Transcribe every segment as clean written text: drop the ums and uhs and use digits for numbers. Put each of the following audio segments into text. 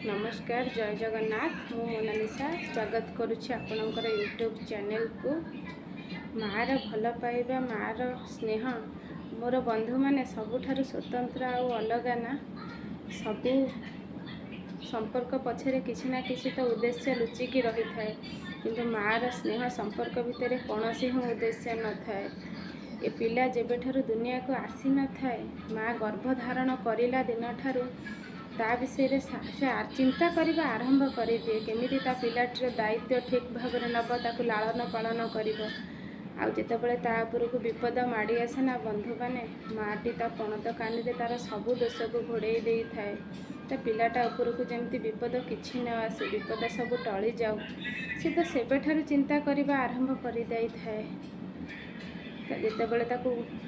नमस्कार जय जगन्नाथ मु मोनालिसा स्वागत करुच्ची आपणकर यूट्यूब चैनल को। मार भल पाइबा मार स्नेह मोर बंधु माने सबुठारु स्वतंत्र आउ अलगा ना। सबू संपर्क पछरे किसी ना किसी तो उद्देश्य लुचिकी रही थाए, किंतु मार स्नेह संपर्क भितर कौनसी ही उद्देश्य न थाए। ए पिला जेबेठारु दुनिया को आसी न थाए, माँ गर्भधारण करिला दिन ठारू ता विषय से चिंता करने आरंभ कर दिए केमिति ता पिलाटीर दायित्व ठीक भाव में नब ताकू लालन पालन कर। आतेबले तापरक विपद माड़ी आसे ना बंधु मैंने माटी ता पणत कानी तार सबू दोष को घोड़े दे थाए। ता पिलाटा उपरक जमी विपद किसी न आसे, विपद सब टली जाऊ, सी तो सेबेठारु चिंता करने आरंभ कर दे थाए। जितेबले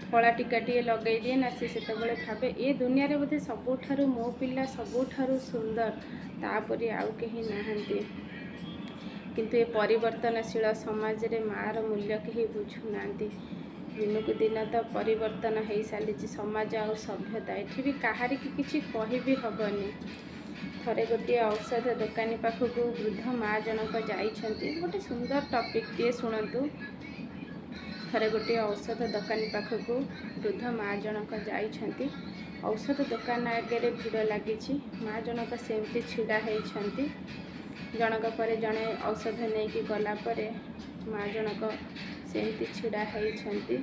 फला टीकाटे लगे दिए ना सी से भावे ए दुनिया रे बोधे सबुठारु मो पिला सबुठारु सुंदर तापरी आउ कहीं नहांती। किंतु ये परिवर्तनशील समाज रे मार मूल्य कहीं बुझुना। दिनकू दिन तो परिवर्तन हो साली समाज आ सभ्यता, एठी भी कहारी की किसी कही भी हबनी। थरे गोटे औषध दुकानी पाखक वृद्ध माँ जनक जाइछंती। गोटे सुंदर टॉपिक टे शुणु। थरे गोटे औषध दुकानी पाखक वृद्ध माँ जनक जाइछंती। औषध दुकान आगे भिड़ लगी। माँ जनक सेमती छिड़ा होती। जनक पर जड़े औषध नहीं गला परे माँ जनक सेमती छिड़ा होती।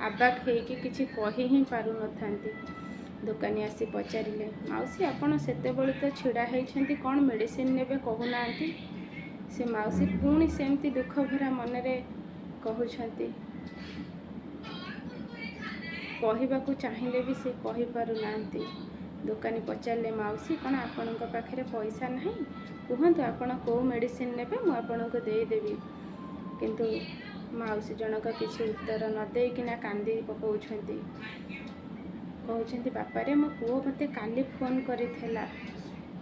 आबाक होइकी किछि कहि ही पारु नथांती। दुकानी आसी पचारिले, माउसी आपण सेते बेलू तो छिड़ा होती, कौन मेडिसिन नेबे कहूना। से माउसी पुणी सेमती दुख भरा मनरे कहउछंती। कहवाकू चाहिए भी से कही पारु नांती। दुकानी पचारे, माउसी कौन आपण पाखे पैसा नहीं, कहतु आपण कौ मेडिसिन नेबे मु आपण को देदेवी। किंतु माउसी जनक किसी उत्तर न देकिना कांदी पकाउछंती। कहउछंती बापा रे मो पुओ मते काली फोन करिथेला,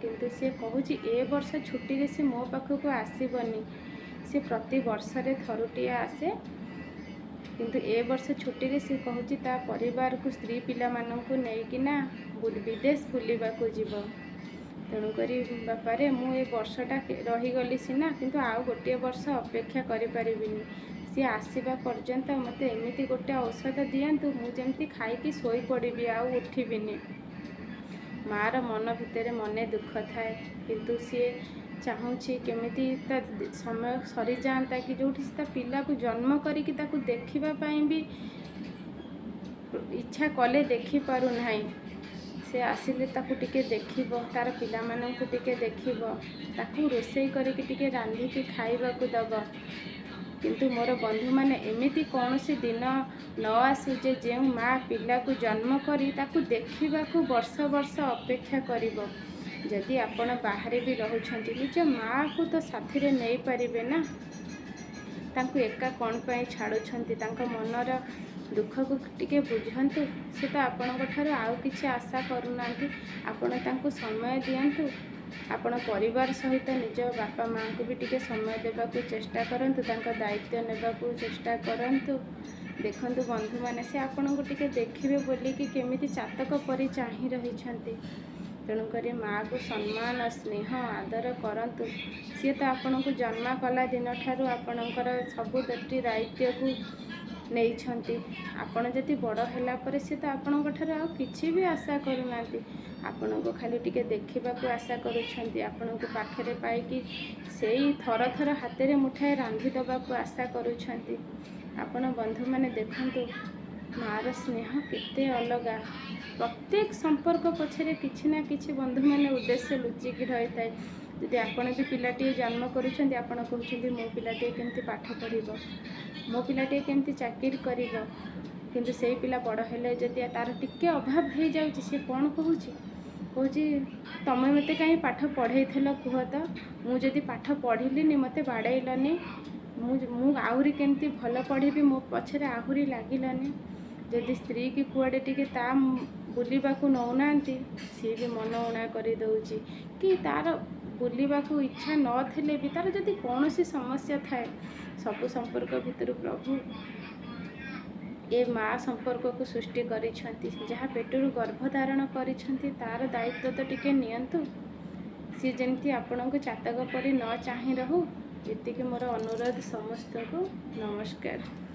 किंतु से कहूची ए वर्ष छुट्टी रे से मो पाखक आसीबनी। से प्रति वर्ष रे थरुटिया आसे, किंतु ए वर्ष छुट्टी रे से कहूची ता परिवार को स्त्री पिला माननकु नेकिना विदेश बुलिबा को जीव। तेणु करी बापा रे मु ए वर्षटा रही गली सिना, किंतु आउ गोटे वर्ष अपेक्षा करि परिबिनी। सी आसीबा पर्यंत मते एमिति गोटे औषध दियंतु मु जेमती खाइकी सोई पड़िबी आउ उठिबिनी। मार मन भितर मने दुख थाए, किंतु सी चाहूँगी केमिति ता समय सरी जाता कि जो ता पिला को जन्म करिकी ताकू देखिबा पाई भी इच्छा कले देखि पारु नाही। से आसिले ताकू टिके देखिबो, तार पिला माननकु टिके देखिबो, ताकू रोषेई करिकी टिके रांधिकी खाइबाकू दबो। किंतु मोर बंधु माने एमिति कौनसी दिन न आसु जे जेउ माँ पिला को जन्म करी ताकू देखिबाकू वर्ष वर्ष अपेक्षा करिबो। जदि आपण बाहरे भी रहउछंती, निज माँ को तो साथी रे नहीं पारिबे ना। तांको एका कौन पाई छाड़ुछंती, तांको मनर दुख को टिके बुझंतु। से तो आपणक ठारू आउ किछि आशा करूनांती। आपण तांको समय दियंतु। आपण परिवार सहित निज बापा माँ को भी टिके समय देबाकू चेष्टा करंतु, तांको दायित्व नेबाकू चेष्टा करंतु। देखंतु बंधु माने से आपणको टिके देखिबे बोलिकी केमिति चातक परि चाहि रहिछंती। तेणुकरी माँ को सम्मान स्नेह आदर करंतु। सी तो आपण को जन्म कला दिन ठारू आपणकर सबु दायित्व को नहीं छंती। आपण जति बड़ हैला परे सी तो आपणक ठारू आ किछि भी आशा करूनांती। आपण को खाली टिके देखिबा को आशा करूछंती। आपण को पाखरे पाइकी सेई थर थर हाथ रे मुठाए रांधि दबा को आशा करूछंती। आपण बंधु माने देखंतु मार स्नेह केते अलगा। प्रत्येक संपर्क पछरे किछि ना किछि बंधु माने उद्देश्य लुचिकी रही थाए। यदि आपण भी पिलाटी जन्म करूछंती, आपण कहउछंती मो पिलाटी केमती पाठ पढ़िबो, मो पिलाटी केमती चाकरी करिबो, किंतु सेई पिला बड़ हेले जदि तार टिके अभाव हो जाउची, से कोन कहउची कहउची तमे मते काई पाठ पढ़ेइथलो कुह त, मु जदि पाठ पढ़िलिनी मते बाड़ेइलनी, मु आहुरी केमती भल पढ़िबी, मो पछरे आहुरी लागिलनी। जदि स्त्री की कुआडे टिके ता बुलिबाकू नौनांती, सी भी मन उणा करि दउची कि तार बुलिबाकू इच्छा नथिले भी तार जदि कौनसी समस्या थाए, सबु संपर्क भितर प्रभु ए माँ संपर्क को सृष्टि करिछंती। जहाँ पेटरू गर्भधारण करिछंती तार दायित्व तो टिके नियंतु। ସିଏ ଯେମିତି ଆପଣଙ୍କୁ ଚାତକ ପରି ନ ଚାହିଁ ରହୁ, ଏତିକି ମୋର ଅନୁରୋଧ ସମସ୍ତଙ୍କୁ। ନମସ୍କାର।